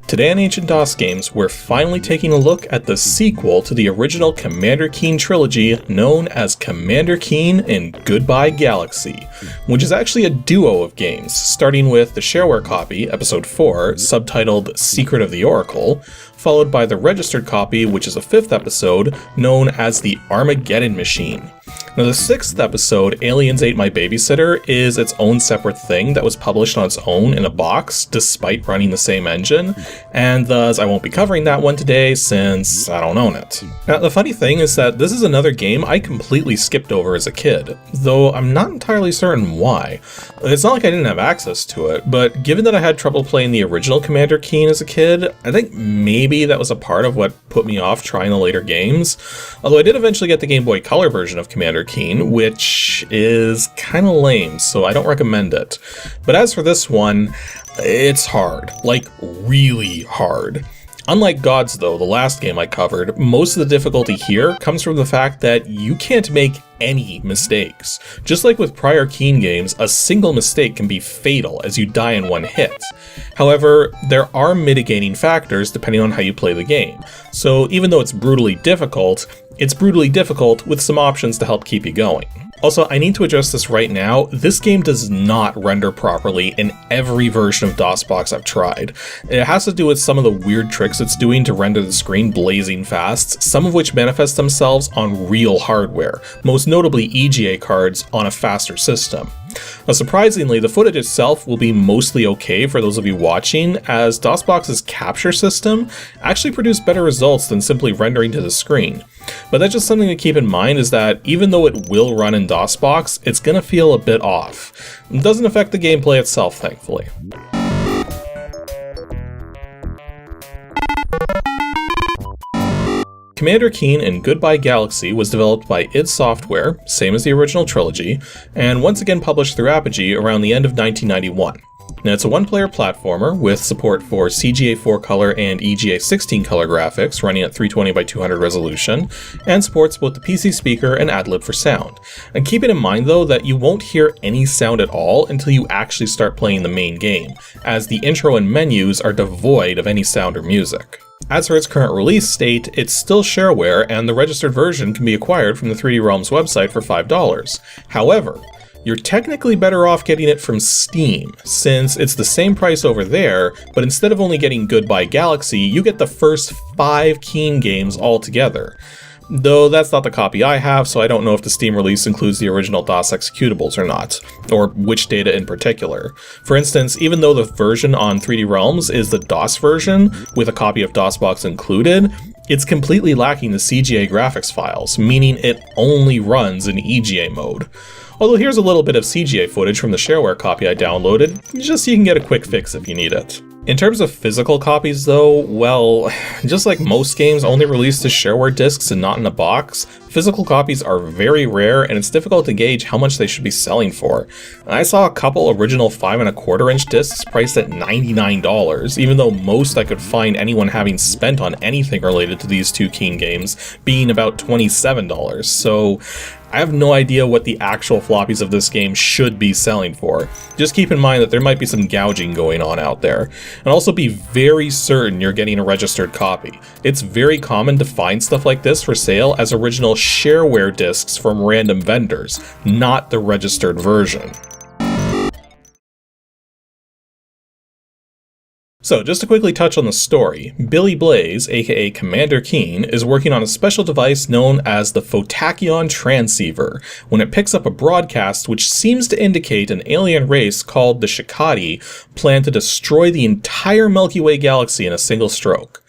Today on Ancient DOS Games, we're finally taking a look at the sequel to the original Commander Keen trilogy known as Commander Keen and Goodbye Galaxy, which is actually a duo of games, starting with the shareware copy, Episode 4, subtitled Secret of the Oracle, followed by the registered copy, which is a 5th episode, known as the Armageddon Machine. Now the 6th episode, Aliens Ate My Babysitter, is its own separate thing that was published on its own in a box, despite running the same engine, and thus I won't be covering that one today since I don't own it. Now the funny thing is that this is another game I completely skipped over as a kid, though I'm not entirely certain why. It's not like I didn't have access to it, but given that I had trouble playing the original Commander Keen as a kid, I think maybe that was a part of what put me off trying the later games, although I did eventually get the Game Boy Color version of Commander Keen, which is kinda lame, so I don't recommend it. But as for this one, it's hard. Like, really hard. Unlike Gods though, the last game I covered, most of the difficulty here comes from the fact that you can't make any mistakes. Just like with prior Keen games, a single mistake can be fatal as you die in one hit. However, there are mitigating factors depending on how you play the game. So even though it's brutally difficult with some options to help keep you going. Also, I need to address this right now, this game does not render properly in every version of DOSBox I've tried. It has to do with some of the weird tricks it's doing to render the screen blazing fast, some of which manifest themselves on real hardware, most notably EGA cards on a faster system. Now, surprisingly, the footage itself will be mostly okay for those of you watching, as DOSBox's capture system actually produced better results than simply rendering to the screen. But that's just something to keep in mind, is that even though it will run in DOSBox, it's gonna feel a bit off. It doesn't affect the gameplay itself, thankfully. Commander Keen and Goodbye Galaxy was developed by id Software, same as the original trilogy, and once again published through Apogee around the end of 1991. Now it's a one-player platformer with support for CGA 4-color and EGA 16-color graphics running at 320x200 resolution, and supports both the PC speaker and AdLib for sound. And keep it in mind though that you won't hear any sound at all until you actually start playing the main game, as the intro and menus are devoid of any sound or music. As for its current release state, it's still shareware, and the registered version can be acquired from the 3D Realms website for $5. However, you're technically better off getting it from Steam, since it's the same price over there, but instead of only getting Goodbye Galaxy, you get the first 5 Keen games altogether. Though that's not the copy I have, so I don't know if the Steam release includes the original DOS executables or not, or which data in particular. For instance, even though the version on 3D Realms is the DOS version, with a copy of DOSBox included, it's completely lacking the CGA graphics files, meaning it only runs in EGA mode. Although here's a little bit of CGA footage from the shareware copy I downloaded, just so you can get a quick fix if you need it. In terms of physical copies though, well, just like most games only released as shareware discs and not in a box, physical copies are very rare and it's difficult to gauge how much they should be selling for. I saw a couple original 5¼ discs priced at $99, even though most I could find anyone having spent on anything related to these two Keen games being about $27, so I have no idea what the actual floppies of this game should be selling for. Just keep in mind that there might be some gouging going on out there. And also be very certain you're getting a registered copy. It's very common to find stuff like this for sale as original shareware discs from random vendors, not the registered version. So, just to quickly touch on the story, Billy Blaze, aka Commander Keen, is working on a special device known as the Photakion Transceiver, when it picks up a broadcast which seems to indicate an alien race called the Shikati plan to destroy the entire Milky Way galaxy in a single stroke.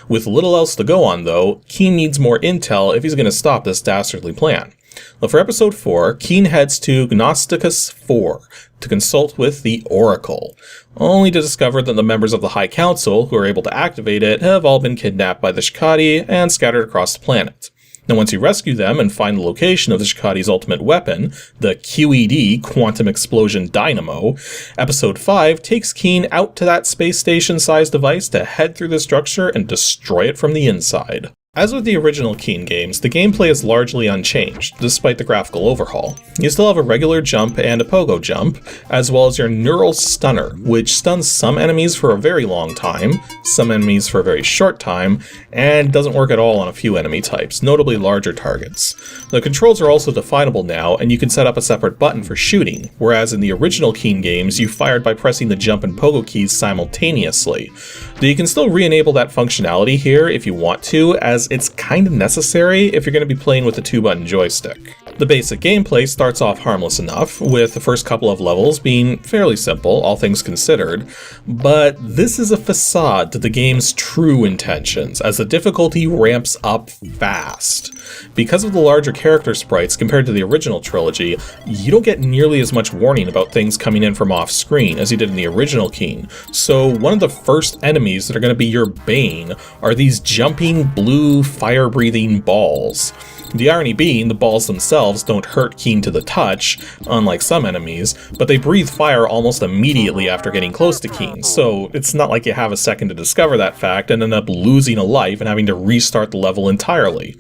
With little else to go on though, Keen needs more intel if he's going to stop this dastardly plan. Well, for episode 4, Keen heads to Gnosticus 4 to consult with the Oracle, only to discover that the members of the High Council who are able to activate it have all been kidnapped by the Shikati and scattered across the planet. Now once you rescue them and find the location of the Shikati's ultimate weapon, the QED Quantum Explosion Dynamo, episode 5 takes Keen out to that space station-sized device to head through the structure and destroy it from the inside. As with the original Keen games, the gameplay is largely unchanged, despite the graphical overhaul. You still have a regular jump and a pogo jump, as well as your neural stunner, which stuns some enemies for a very long time, some enemies for a very short time, and doesn't work at all on a few enemy types, notably larger targets. The controls are also definable now, and you can set up a separate button for shooting, whereas in the original Keen games, you fired by pressing the jump and pogo keys simultaneously. Though you can still re-enable that functionality here if you want to, as it's kind of necessary if you're going to be playing with a 2-button joystick. The basic gameplay starts off harmless enough, with the first couple of levels being fairly simple, all things considered, but this is a facade to the game's true intentions, as the difficulty ramps up fast. Because of the larger character sprites compared to the original trilogy, you don't get nearly as much warning about things coming in from off-screen as you did in the original Keen, so one of the first enemies that are going to be your bane are these jumping blue fire-breathing balls. The irony being, the balls themselves don't hurt Keen to the touch, unlike some enemies, but they breathe fire almost immediately after getting close to Keen, so it's not like you have a second to discover that fact and end up losing a life and having to restart the level entirely.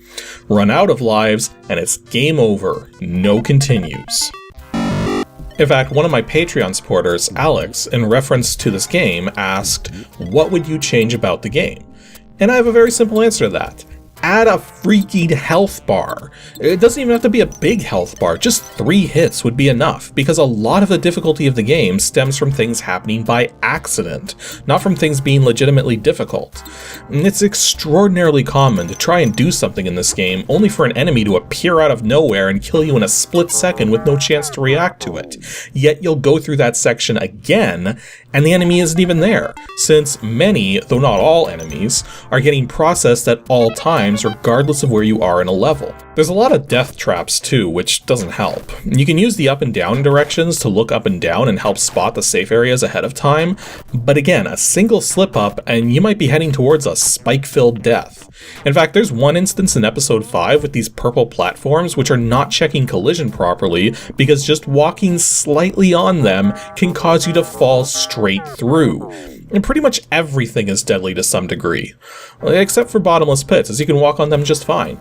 Run out of lives, and it's game over. No continues. In fact, one of my Patreon supporters, Alex, in reference to this game, asked, "What would you change about the game?" And I have a very simple answer to that. Add a freaking health bar. It doesn't even have to be a big health bar, just 3 hits would be enough, because a lot of the difficulty of the game stems from things happening by accident, not from things being legitimately difficult. It's extraordinarily common to try and do something in this game only for an enemy to appear out of nowhere and kill you in a split second with no chance to react to it. Yet you'll go through that section again, and the enemy isn't even there, since many, though not all enemies, are getting processed at all times regardless of where you are in a level. There's a lot of death traps too, which doesn't help. You can use the up and down directions to look up and down and help spot the safe areas ahead of time, but again, a single slip up and you might be heading towards a spike-filled death. In fact, there's one instance in episode 5 with these purple platforms which are not checking collision properly because just walking slightly on them can cause you to fall straight through. And pretty much everything is deadly to some degree. Except for bottomless pits, as you can walk on them just fine.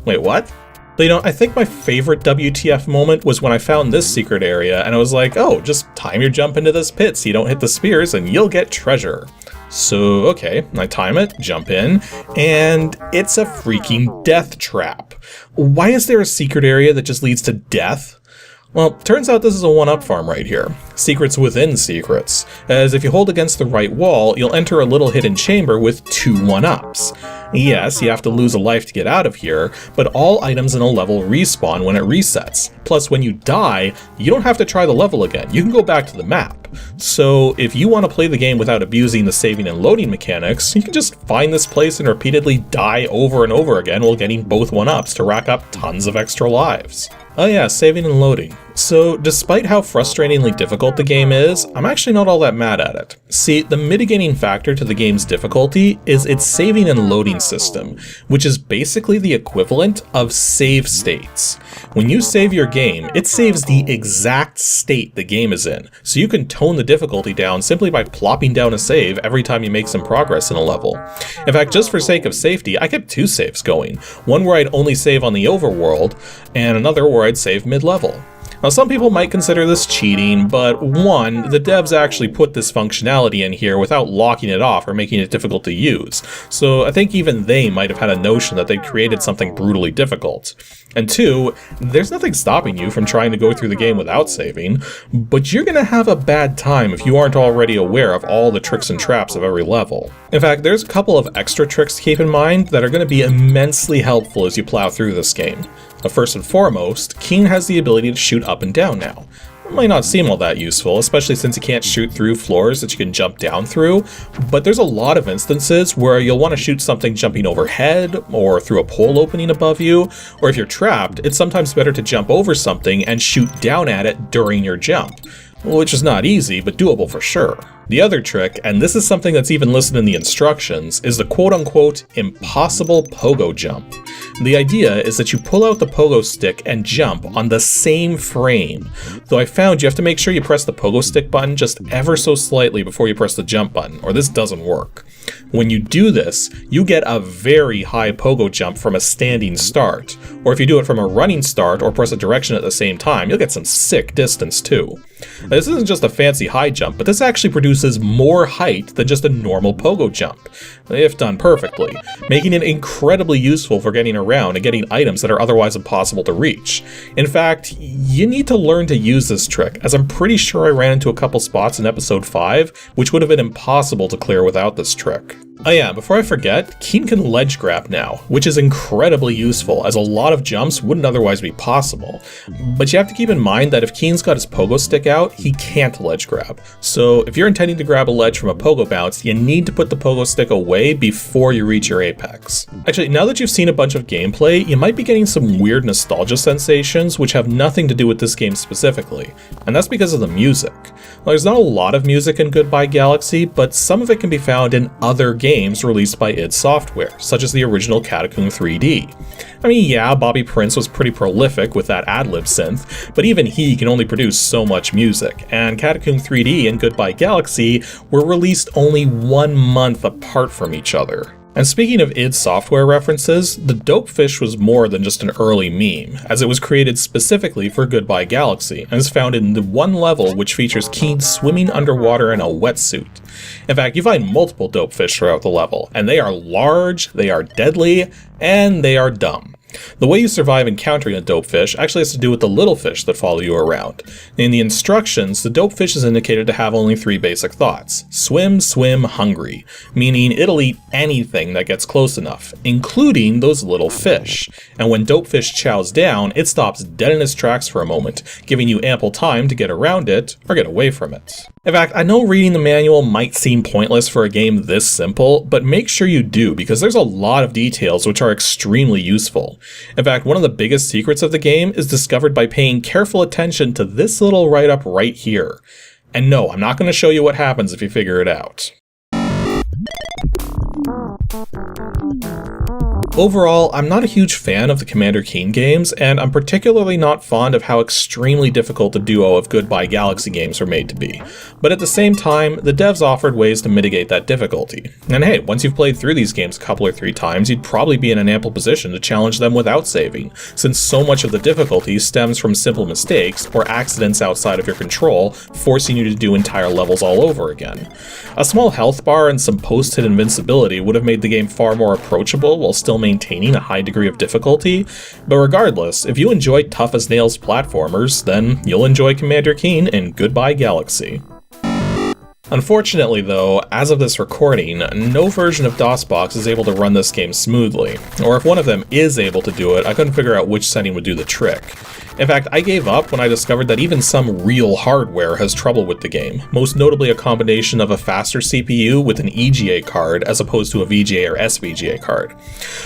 Wait, what? But, I think my favorite WTF moment was when I found this secret area, and I was like, oh, just time your jump into this pit so you don't hit the spears and you'll get treasure. So, okay, I time it, jump in, and it's a freaking death trap. Why is there a secret area that just leads to death? Well, turns out this is a one-up farm right here. Secrets within secrets, as if you hold against the right wall, you'll enter a little hidden chamber with 2 one-ups. Yes, you have to lose a life to get out of here, but all items in a level respawn when it resets. Plus, when you die, you don't have to try the level again, you can go back to the map. So, if you want to play the game without abusing the saving and loading mechanics, you can just find this place and repeatedly die over and over again while getting both one-ups to rack up tons of extra lives. Oh yeah, saving and loading. So, despite how frustratingly difficult the game is, I'm actually not all that mad at it. See, the mitigating factor to the game's difficulty is its saving and loading system, which is basically the equivalent of save states. When you save your game, it saves the exact state the game is in, so you can tone the difficulty down simply by plopping down a save every time you make some progress in a level. In fact, just for sake of safety, I kept 2 saves going, one where I'd only save on the overworld, and another where I'd save mid-level. Now, some people might consider this cheating, but 1, the devs actually put this functionality in here without locking it off or making it difficult to use, so I think even they might have had a notion that they'd created something brutally difficult. And 2, there's nothing stopping you from trying to go through the game without saving, but you're gonna have a bad time if you aren't already aware of all the tricks and traps of every level. In fact, there's a couple of extra tricks to keep in mind that are gonna be immensely helpful as you plow through this game. First and foremost, Keen has the ability to shoot up and down now. It might not seem all that useful, especially since you can't shoot through floors that you can jump down through, but there's a lot of instances where you'll want to shoot something jumping overhead, or through a pole opening above you, or if you're trapped, it's sometimes better to jump over something and shoot down at it during your jump, which is not easy, but doable for sure. The other trick, and this is something that's even listed in the instructions, is the quote-unquote impossible pogo jump. The idea is that you pull out the pogo stick and jump on the same frame, though I found you have to make sure you press the pogo stick button just ever so slightly before you press the jump button, or this doesn't work. When you do this, you get a very high pogo jump from a standing start, or if you do it from a running start or press a direction at the same time, you'll get some sick distance too. Now, this isn't just a fancy high jump, but this actually produces more height than just a normal pogo jump, if done perfectly, making it incredibly useful for getting around and getting items that are otherwise impossible to reach. In fact, you need to learn to use this trick, as I'm pretty sure I ran into a couple spots in episode 5, which would have been impossible to clear without this trick. Oh yeah, before I forget, Keen can ledge grab now, which is incredibly useful, as a lot of jumps wouldn't otherwise be possible. But you have to keep in mind that if Keen's got his pogo stick out, he can't ledge grab. So if you're intending to grab a ledge from a pogo bounce, you need to put the pogo stick away before you reach your apex. Actually, now that you've seen a bunch of gameplay, you might be getting some weird nostalgia sensations which have nothing to do with this game specifically, and that's because of the music. Well, there's not a lot of music in Goodbye Galaxy, but some of it can be found in other games released by id Software, such as the original Catacomb 3D. I mean, yeah, Bobby Prince was pretty prolific with that ad-lib synth, but even he can only produce so much music, and Catacomb 3D and Goodbye Galaxy were released only 1 month apart from each other. And speaking of id Software references, the Dopefish was more than just an early meme, as it was created specifically for Goodbye Galaxy, and is found in the one level which features Keen swimming underwater in a wetsuit. In fact, you find multiple Dopefish throughout the level, and they are large, they are deadly, and they are dumb. The way you survive encountering a Dopefish actually has to do with the little fish that follow you around. In the instructions, the Dopefish is indicated to have only 3 basic thoughts. Swim, swim, hungry, meaning it'll eat anything that gets close enough, including those little fish. And when Dopefish chows down, it stops dead in its tracks for a moment, giving you ample time to get around it or get away from it. In fact, I know reading the manual might seem pointless for a game this simple, but make sure you do, because there's a lot of details which are extremely useful. In fact, one of the biggest secrets of the game is discovered by paying careful attention to this little write-up right here. And no, I'm not going to show you what happens if you figure it out. Overall, I'm not a huge fan of the Commander Keen games, and I'm particularly not fond of how extremely difficult the duo of Goodbye Galaxy games are made to be. But at the same time, the devs offered ways to mitigate that difficulty. And hey, once you've played through these games a couple or 3 times, you'd probably be in an ample position to challenge them without saving, since so much of the difficulty stems from simple mistakes or accidents outside of your control, forcing you to do entire levels all over again. A small health bar and some post-hit invincibility would have made the game far more approachable while still maintaining a high degree of difficulty, but regardless, if you enjoy tough-as-nails platformers, then you'll enjoy Commander Keen and Goodbye Galaxy. Unfortunately though, as of this recording, no version of DOSBox is able to run this game smoothly, or if one of them is able to do it, I couldn't figure out which setting would do the trick. In fact, I gave up when I discovered that even some real hardware has trouble with the game, most notably a combination of a faster CPU with an EGA card as opposed to a VGA or SVGA card.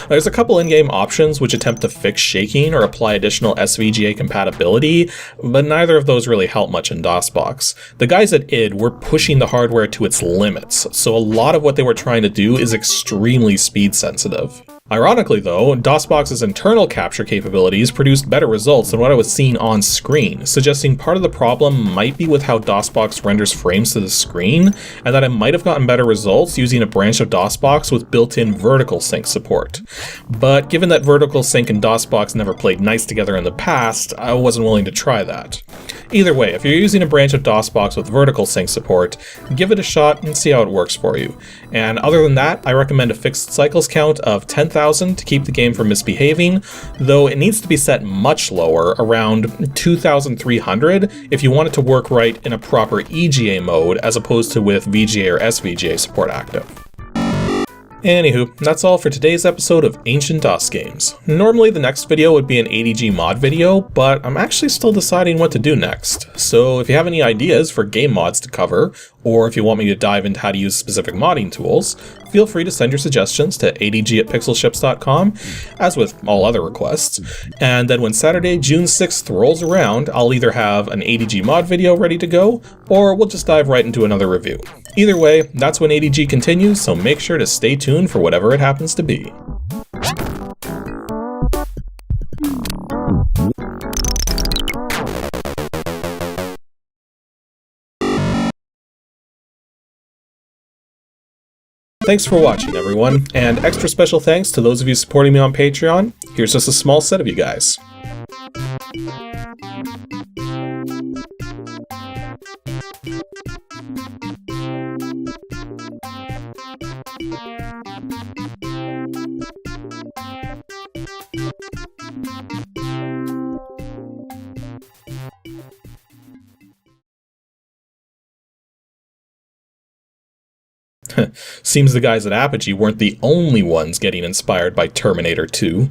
There's a couple in-game options which attempt to fix shaking or apply additional SVGA compatibility, but neither of those really help much in DOSBox. The guys at id were pushing the hardware to its limits, so a lot of what they were trying to do is extremely speed sensitive. Ironically though, DOSBox's internal capture capabilities produced better results than what I was seeing on screen, suggesting part of the problem might be with how DOSBox renders frames to the screen, and that it might have gotten better results using a branch of DOSBox with built-in vertical sync support. But given that vertical sync and DOSBox never played nice together in the past, I wasn't willing to try that. Either way, if you're using a branch of DOSBox with vertical sync support, give it a shot and see how it works for you. And other than that, I recommend a fixed cycles count of 10,000 to keep the game from misbehaving, though it needs to be set much lower, around 2,300, if you want it to work right in a proper EGA mode as opposed to with VGA or SVGA support active. Anywho, that's all for today's episode of Ancient DOS Games. Normally the next video would be an ADG mod video, but I'm actually still deciding what to do next. So if you have any ideas for game mods to cover, or if you want me to dive into how to use specific modding tools, feel free to send your suggestions to adg@pixelships.com, as with all other requests. And then when Saturday, June 6th rolls around, I'll either have an ADG mod video ready to go, or we'll just dive right into another review. Either way, that's when ADG continues, so make sure to stay tuned for whatever it happens to be. Thanks for watching, everyone, and extra special thanks to those of you supporting me on Patreon. Here's just a small set of you guys. Seems the guys at Apogee weren't the only ones getting inspired by Terminator 2.